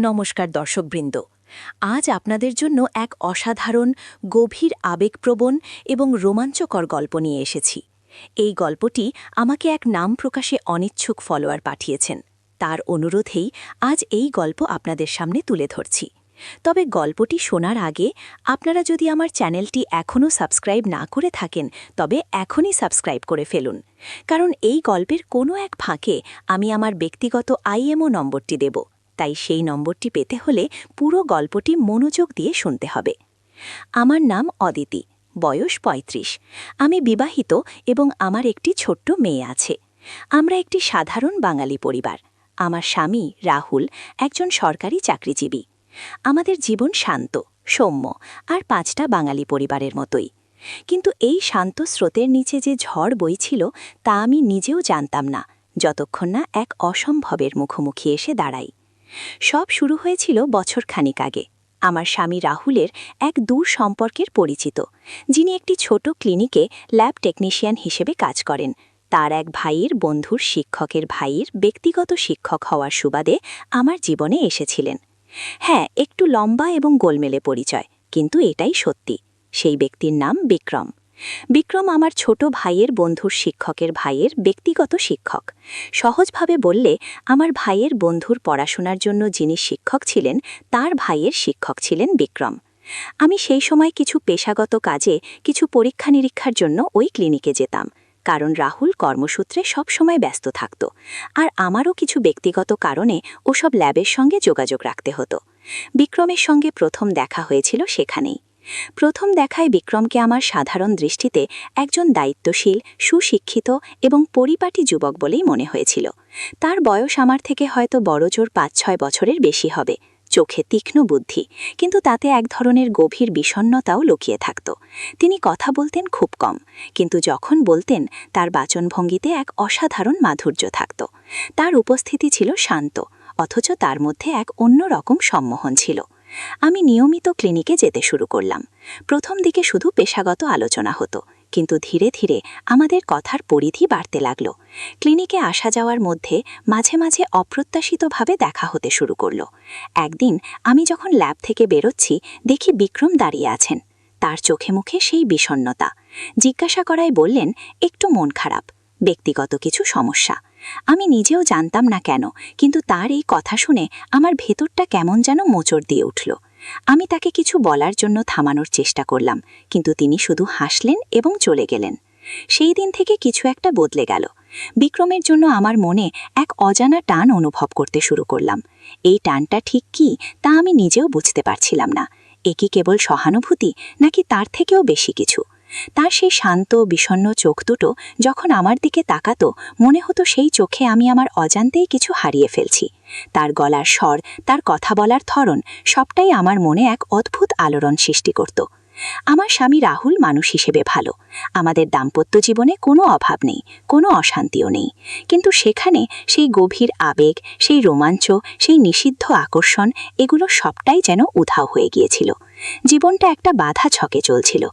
নমস্কার দর্শকবৃন্দ। আজ আপনাদের জন্য এক অসাধারণ, গভীর আবেগপ্রবণ এবং রোমাঞ্চকর গল্প নিয়ে এসেছি। এই গল্পটি আমাকে এক নাম প্রকাশে অনিচ্ছুক ফলোয়ার পাঠিয়েছেন। তার অনুরোধেই আজ এই গল্প আপনাদের সামনে তুলে ধরছি। তবে গল্পটি শোনার আগে আপনারা যদি আমার চ্যানেলটি এখনও সাবস্ক্রাইব না করে থাকেন, তবে এখনই সাবস্ক্রাইব করে ফেলুন। কারণ এই গল্পের কোনো এক ফাঁকে আমি আমার ব্যক্তিগত আইএমও নম্বরটি দেব, তাই সেই নম্বরটি পেতে হলে পুরো গল্পটি মনোযোগ দিয়ে শুনতে হবে। আমার নাম অদিতি, বয়স ৩৫। আমি বিবাহিত এবং আমার একটি ছোট্ট মেয়ে আছে। আমরা একটি সাধারণ বাঙালি পরিবার। আমার স্বামী রাহুল একজন সরকারি চাকরিজীবী। আমাদের জীবন শান্ত, সৌম্য আর ৫টা বাঙালি পরিবারের মতোই। কিন্তু এই শান্ত স্রোতের নিচে যে ঝড় বইছিল তা আমি নিজেও জানতাম না, যতক্ষণ না এক অসম্ভবের মুখোমুখি এসে দাঁড়াই। সব শুরু হয়েছিল বছরখানিক আগে। আমার স্বামী রাহুলের এক দূর সম্পর্কের পরিচিত, যিনি একটি ছোট ক্লিনিকে ল্যাব টেকনিশিয়ান হিসেবে কাজ করেন, তার এক ভাইয়ের বন্ধুর শিক্ষকের ভাইয়ের ব্যক্তিগত শিক্ষক হওয়ার সুবাদে আমার জীবনে এসেছিলেন। হ্যাঁ, একটু লম্বা এবং গোলমেলে পরিচয়, কিন্তু এটাই সত্যি। সেই ব্যক্তির নাম বিক্রম। বিক্রম আমার ছোট ভাইয়ের বন্ধুর শিক্ষকের ভাইয়ের ব্যক্তিগত শিক্ষক। সহজভাবে বললে, আমার ভাইয়ের বন্ধুর পড়াশোনার জন্য যিনি শিক্ষক ছিলেন, তার ভাইয়ের শিক্ষক ছিলেন বিক্রম। আমি সেই সময় কিছু পেশাগত কাজে, কিছু পরীক্ষা নিরীক্ষার জন্য ওই ক্লিনিকে যেতাম, কারণ রাহুল কর্মসূত্রে সবসময় ব্যস্ত থাকত, আর আমারও কিছু ব্যক্তিগত কারণে ওসব ল্যাবের সঙ্গে যোগাযোগ রাখতে হতো। বিক্রমের সঙ্গে প্রথম দেখা হয়েছিল সেখানেই। প্রথম দেখায় বিক্রমকে আমার সাধারণ দৃষ্টিতে একজন দায়িত্বশীল, সুশিক্ষিত এবং পরিপাটি যুবক বলেই মনে হয়েছিল। তার বয়স আমার থেকে হয়তো বড়জোর ৫-৬ বছরের বেশি হবে। চোখে তীক্ষ্ণ বুদ্ধি, কিন্তু তাতে এক ধরনের গভীর বিষণ্ণতাও লুকিয়ে থাকত। তিনি কথা বলতেন খুব কম, কিন্তু যখন বলতেন তার বাচনভঙ্গিতে এক অসাধারণ মাধুর্য থাকত। তার উপস্থিতি ছিল শান্ত, অথচ তার মধ্যে এক অন্যরকম সম্মোহন ছিল। আমি নিয়মিত ক্লিনিকে যেতে শুরু করলাম। প্রথম দিকে শুধু পেশাগত আলোচনা হতো, কিন্তু ধীরে ধীরে আমাদের কথার পরিধি বাড়তে লাগল। ক্লিনিকে আসা যাওয়ার মধ্যে মাঝে মাঝে অপ্রত্যাশিতভাবে দেখা হতে শুরু করল। একদিন আমি যখন ল্যাব থেকে বেরোচ্ছি, দেখি বিক্রম দাঁড়িয়ে আছেন। তার চোখে মুখে সেই বিষণ্ণতা। জিজ্ঞাসা করায় বললেন, একটু মন খারাপ, ব্যক্তিগত কিছু সমস্যা। আমি নিজেও জানতাম না কেন, কিন্তু তার এই কথা শুনে আমার ভেতরটা কেমন যেন মোচড় দিয়ে উঠল। আমি তাকে কিছু বলার জন্য থামানোর চেষ্টা করলাম, কিন্তু তিনি শুধু হাসলেন এবং চলে গেলেন। সেই দিন থেকে কিছু একটা বদলে গেল। বিক্রমের জন্য আমার মনে এক অজানা টান অনুভব করতে শুরু করলাম। এই টানটা ঠিক কী তা আমি নিজেও বুঝতে পারছিলাম না। এ কি কেবল সহানুভূতি, নাকি তার থেকেও বেশি কিছু? তার সেই শান্ত, বিষণ্ণ চোখ দুটো যখন আমার দিকে তাকাতো, মনে হতো সেই চোখে আমি আমার অজান্তেই কিছু হারিয়ে ফেলছি। তার গলার স্বর, তার কথা বলার ধরন, সবটাই আমার মনে এক অদ্ভুত আলোড়ন সৃষ্টি করত। আমার স্বামী রাহুল মানুষ হিসেবে ভালো। আমাদের দাম্পত্য জীবনে কোনো অভাব নেই, কোনো অশান্তিও নেই। কিন্তু সেখানে সেই গভীর আবেগ, সেই রোমাঞ্চ, সেই নিষিদ্ধ আকর্ষণ, এগুলো সবটাই যেন উধাও হয়ে গিয়েছিল। জীবনটা একটা বাধা ছকে চলছিল,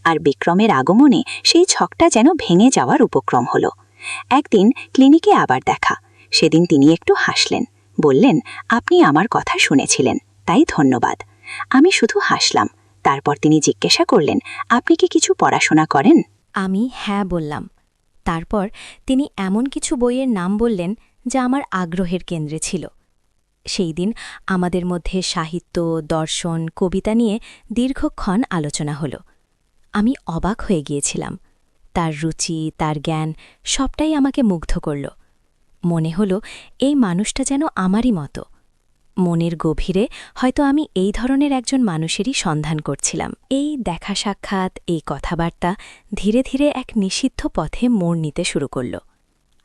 আর বিক্রমের আগমনে সেই ছকটা যেন ভেঙে যাওয়ার উপক্রম হলো। একদিন ক্লিনিকে আবার দেখা। সেদিন তিনি একটু হাসলেন, বললেন, আপনি আমার কথা শুনেছিলেন, তাই ধন্যবাদ। আমি শুধু হাসলাম। তারপর তিনি জিজ্ঞাসা করলেন, আপনি কি কিছু পড়াশোনা করেন? আমি হ্যাঁ বললাম। তারপর তিনি এমন কিছু বইয়ের নাম বললেন যা আমার আগ্রহের কেন্দ্রে ছিল। সেই দিন আমাদের মধ্যে সাহিত্য, দর্শন, কবিতা নিয়ে দীর্ঘক্ষণ আলোচনা হলো। আমি অবাক হয়ে গিয়েছিলাম। তার রুচি, তার জ্ঞান, সবটাই আমাকে মুগ্ধ করল। মনে হলো এই মানুষটা যেন আমারই মতো। মনের গভীরে হয়তো আমি এই ধরনের একজন মানুষেরই সন্ধান করছিলাম। এই দেখা সাক্ষাৎ, এই কথাবার্তা ধীরে ধীরে এক নিষিদ্ধ পথে মোড় নিতে শুরু করল।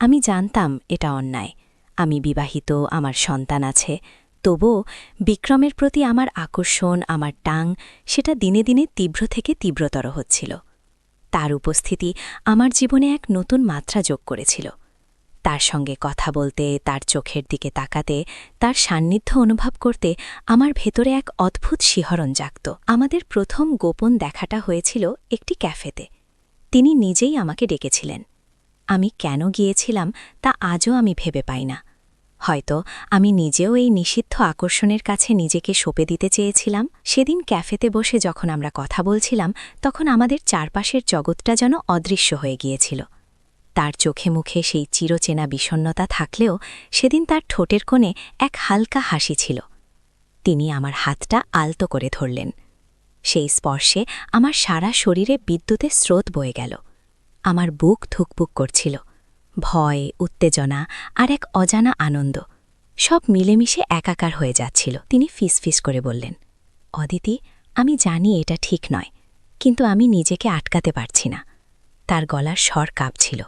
আমি জানতাম এটা অন্যায়। আমি বিবাহিত, আমার সন্তান আছে। তবুও বিক্রমের প্রতি আমার আকর্ষণ, আমার টান, সেটা দিনে দিনে তীব্র থেকে তীব্রতর হচ্ছিল। তার উপস্থিতি আমার জীবনে এক নতুন মাত্রা যোগ করেছিল। তার সঙ্গে কথা বলতে, তার চোখের দিকে তাকাতে, তার সান্নিধ্য অনুভব করতে আমার ভেতরে এক অদ্ভুত শিহরণ জাগত। আমাদের প্রথম গোপন দেখাটা হয়েছিল একটি ক্যাফেতে। তিনি নিজেই আমাকে ডেকেছিলেন। আমি কেন গিয়েছিলাম তা আজও আমি ভেবে পাই না। হয়তো আমি নিজেও এই নিষিদ্ধ আকর্ষণের কাছে নিজেকে সঁপে দিতে চেয়েছিলাম। সেদিন ক্যাফেতে বসে যখন আমরা কথা বলছিলাম, তখন আমাদের চারপাশের জগৎটা যেন অদৃশ্য হয়ে গিয়েছিল। তার চোখে মুখে সেই চিরচেনা বিষণ্ণতা থাকলেও সেদিন তার ঠোঁটের কোণে এক হালকা হাসি ছিল। তিনি আমার হাতটা আলতো করে ধরলেন। সেই স্পর্শে আমার সারা শরীরে বিদ্যুতের স্রোত বয়ে গেল। আমার বুক ধুকপুক করছিল। ভয়, উত্তেজনা আর এক অজানা আনন্দ সব মিলেমিশে একাকার হয়ে যাচ্ছিল। তিনি ফিসফিস করে বললেন, অদিতি, আমি জানি এটা ঠিক নয়, কিন্তু আমি নিজেকে আটকাতে পারছি না। তার গলার স্বর কাঁপছিল।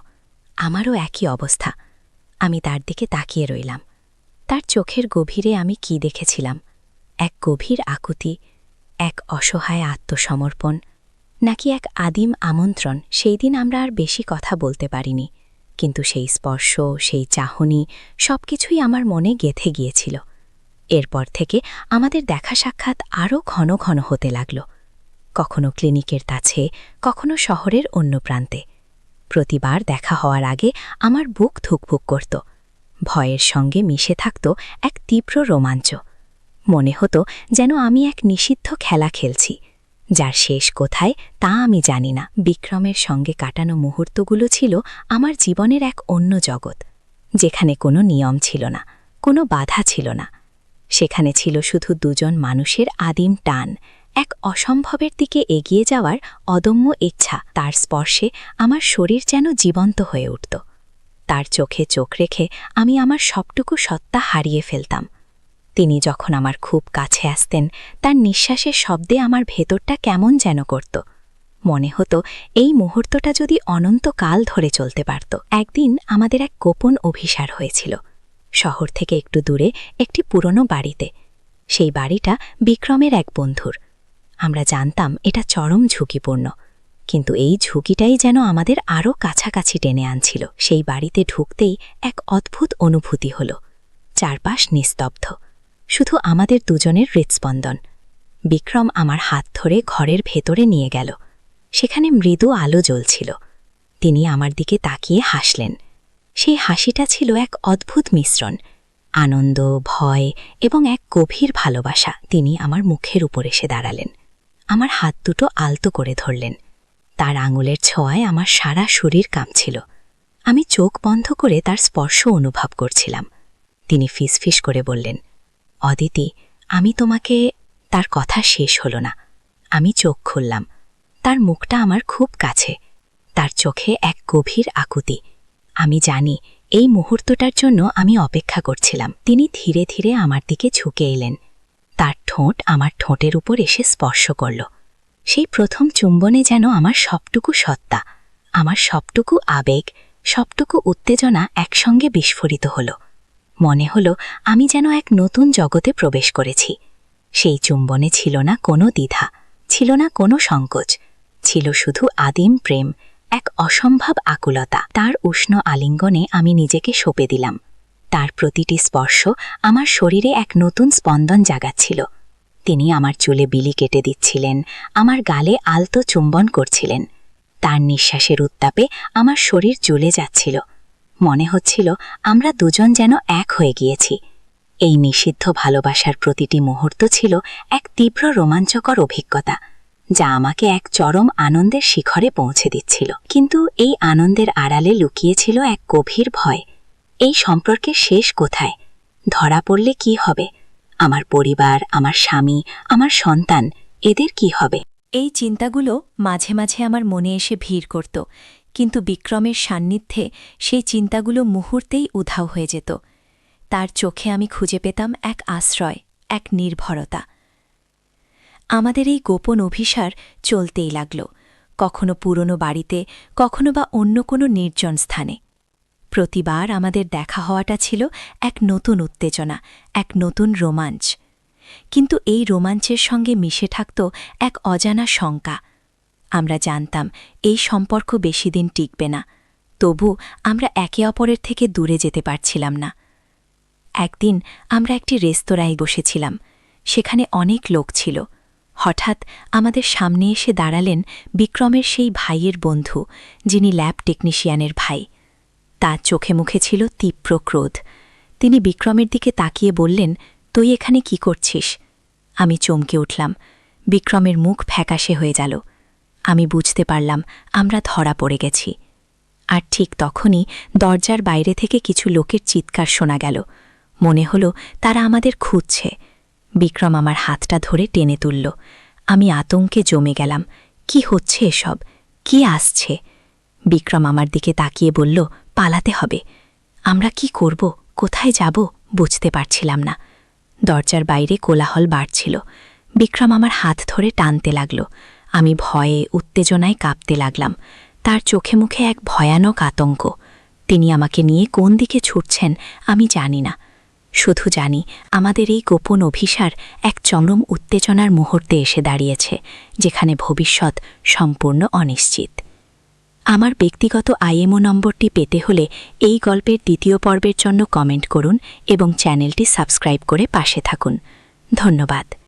আমারও একই অবস্থা। আমি তার দিকে তাকিয়ে রইলাম। তার চোখের গভীরে আমি কি দেখেছিলাম? এক গভীর আকুতি, এক অসহায় আত্মসমর্পণ, নাকি এক আদিম আমন্ত্রণ? সেই দিন আমরা আর বেশি কথা বলতে পারিনি, কিন্তু সেই স্পর্শ, সেই চাহনি সবকিছুই আমার মনে গেঁথে গিয়েছিল। এরপর থেকে আমাদের দেখা সাক্ষাৎ আরও ঘন ঘন হতে লাগল, কখনো ক্লিনিকের কাছে, কখনো শহরের অন্য প্রান্তে। প্রতিবার দেখা হওয়ার আগে আমার বুক ধুকভুক করত। ভয়ের সঙ্গে মিশে থাকত এক তীব্র রোমাঞ্চ। মনে হতো যেন আমি এক নিষিদ্ধ খেলা খেলছি, যার শেষ কোথায় তা আমি জানি না। বিক্রমের সঙ্গে কাটানো মুহূর্তগুলো ছিল আমার জীবনের এক অন্য জগৎ, যেখানে কোনো নিয়ম ছিল না, কোনো বাধা ছিল না। সেখানে ছিল শুধু দুজন মানুষের আদিম টান, এক অসম্ভবের দিকে এগিয়ে যাওয়ার অদম্য ইচ্ছা। তার স্পর্শে আমার শরীর যেন জীবন্ত হয়ে উঠত। তার চোখে চোখ রেখে আমি আমার সবটুকু সত্তা হারিয়ে ফেলতাম। তিনি যখন আমার খুব কাছে আসতেন, তার নিঃশ্বাসের শব্দে আমার ভেতরটা কেমন যেন করত। মনে হতো এই মুহূর্তটা যদি অনন্তকাল ধরে চলতে পারত। একদিন আমাদের এক গোপন অভিসার হয়েছিল, শহর থেকে একটু দূরে একটি পুরনো বাড়িতে। সেই বাড়িটা বিক্রমের এক বন্ধুর। আমরা জানতাম এটা চরম ঝুঁকিপূর্ণ, কিন্তু এই ঝুঁকিটাই যেন আমাদের আরও কাছাকাছি টেনে আনছিল। সেই বাড়িতে ঢুকতেই এক অদ্ভুত অনুভূতি হল। চারপাশ নিস্তব্ধ, শুধু আমাদের দুজনের হৃৎস্পন্দন। বিক্রম আমার হাত ধরে ঘরের ভেতরে নিয়ে গেল। সেখানে মৃদু আলো জ্বলছিল। তিনি আমার দিকে তাকিয়ে হাসলেন। সেই হাসিটা ছিল এক অদ্ভুত মিশ্রণ, আনন্দ, ভয় এবং এক গভীর ভালোবাসা। তিনি আমার মুখের উপর এসে দাঁড়ালেন, আমার হাত দুটো আলতো করে ধরলেন। তার আঙুলের ছোঁয়ায় আমার সারা শরীর কাঁপছিল। আমি চোখ বন্ধ করে তার স্পর্শ অনুভব করছিলাম। তিনি ফিসফিস করে বললেন, অদিতি, আমি তোমাকে... তার কথা শেষ হল না। আমি চোখ খুললাম। তার মুখটা আমার খুব কাছে, তার চোখে এক গভীর আকুতি। আমি জানি এই মুহূর্তটার জন্য আমি অপেক্ষা করছিলাম। তিনি ধীরে ধীরে আমার দিকে ঝুঁকে এলেন। তার ঠোঁট আমার ঠোঁটের উপর এসে স্পর্শ করল। সেই প্রথম চুম্বনে যেন আমার সবটুকু সত্তা, আমার সবটুকু আবেগ, সবটুকু উত্তেজনা একসঙ্গে বিস্ফোরিত হল। মনে হলো আমি যেন এক নতুন জগতে প্রবেশ করেছি। সেই চুম্বনে ছিল না কোনো দ্বিধা, ছিল না কোনো সংকোচ, ছিল শুধু আদিম প্রেম, এক অসম্ভব আকুলতা। তার উষ্ণ আলিঙ্গনে আমি নিজেকে সঁপে দিলাম। তার প্রতিটি স্পর্শ আমার শরীরে এক নতুন স্পন্দন জাগাচ্ছিল। তিনি আমার চুলে বিলি কেটে দিচ্ছিলেন, আমার গালে আলতো চুম্বন করছিলেন। তার নিঃশ্বাসের উত্তাপে আমার শরীর জ্বলে যাচ্ছিল। মনে হচ্ছিল আমরা দুজন যেন এক হয়ে গিয়েছি। এই নিষিদ্ধ ভালোবাসার প্রতিটি মুহূর্ত ছিল এক তীব্র রোমাঞ্চকর অভিজ্ঞতা, যা আমাকে এক চরম আনন্দের শিখরে পৌঁছে দিচ্ছিল। কিন্তু এই আনন্দের আড়ালে লুকিয়েছিল এক গভীর ভয়। এই সম্পর্কের শেষ কোথায়? ধরা পড়লে কি হবে? আমার পরিবার, আমার স্বামী, আমার সন্তান, এদের কি হবে? এই চিন্তাগুলো মাঝে মাঝে আমার মনে এসে ভিড় করত, কিন্তু বিক্রমের সান্নিধ্যে সেই চিন্তাগুলো মুহূর্তেই উধাও হয়ে যেত। তার চোখে আমি খুঁজে পেতাম এক আশ্রয়, এক নির্ভরতা। আমাদের এই গোপন অভিসার চলতেই লাগল, কখনো পুরনো বাড়িতে, কখনো বা অন্য কোনো নির্জন স্থানে। প্রতিবার আমাদের দেখা হওয়াটা ছিল এক নতুন উত্তেজনা, এক নতুন রোমাঞ্চ। কিন্তু এই রোমাঞ্চের সঙ্গে মিশে থাকত এক অজানা শঙ্কা। আমরা জানতাম এই সম্পর্ক বেশি দিন টিকবে না, তবু আমরা একে অপরের থেকে দূরে যেতে পারছিলাম না। একদিন আমরা একটি রেস্তোরাঁয় বসেছিলাম, সেখানে অনেক লোক ছিল। হঠাৎ আমাদের সামনে এসে দাঁড়ালেন বিক্রমের সেই ভাইয়ের বন্ধু, যিনি ল্যাব টেকনিশিয়ানের ভাই। তার চোখে মুখে ছিল তীব্র ক্রোধ। তিনি বিক্রমের দিকে তাকিয়ে বললেন, তুই এখানে কি করছিস? আমি চমকে উঠলাম। বিক্রমের মুখ ফ্যাকাশে হয়ে গেল। আমি বুঝতে পারলাম আমরা ধরা পড়ে গেছি। আর ঠিক তখনই দরজার বাইরে থেকে কিছু লোকের চিৎকার শোনা গেল। মনে হলো তারা আমাদের খুঁজছে। বিক্রম আমার হাতটা ধরে টেনে তুলল। আমি আতঙ্কে জমে গেলাম। কি হচ্ছে এসব? কি আসছে? বিক্রম আমার দিকে তাকিয়ে বলল, পালাতে হবে। আমরা কি করব, কোথায় যাব বুঝতে পারছিলাম না। দরজার বাইরে কোলাহল বাড়ছিল। বিক্রম আমার হাত ধরে টানতে লাগল। আমি ভয়ে উত্তেজনায় কাঁপতে লাগলাম। তার চোখে মুখে এক ভয়ানক আতঙ্ক। তিনি আমাকে নিয়ে কোন দিকে ছুটছেন আমি জানি না। শুধু জানি আমাদের এই গোপন অভিসার এক চরম উত্তেজনার মুহূর্তে এসে দাঁড়িয়েছে, যেখানে ভবিষ্যৎ সম্পূর্ণ অনিশ্চিত। আমার ব্যক্তিগত আইএমও নম্বরটি পেতে হলে এই গল্পের দ্বিতীয় পর্বের জন্য কমেন্ট করুন এবং চ্যানেলটি সাবস্ক্রাইব করে পাশে থাকুন। ধন্যবাদ।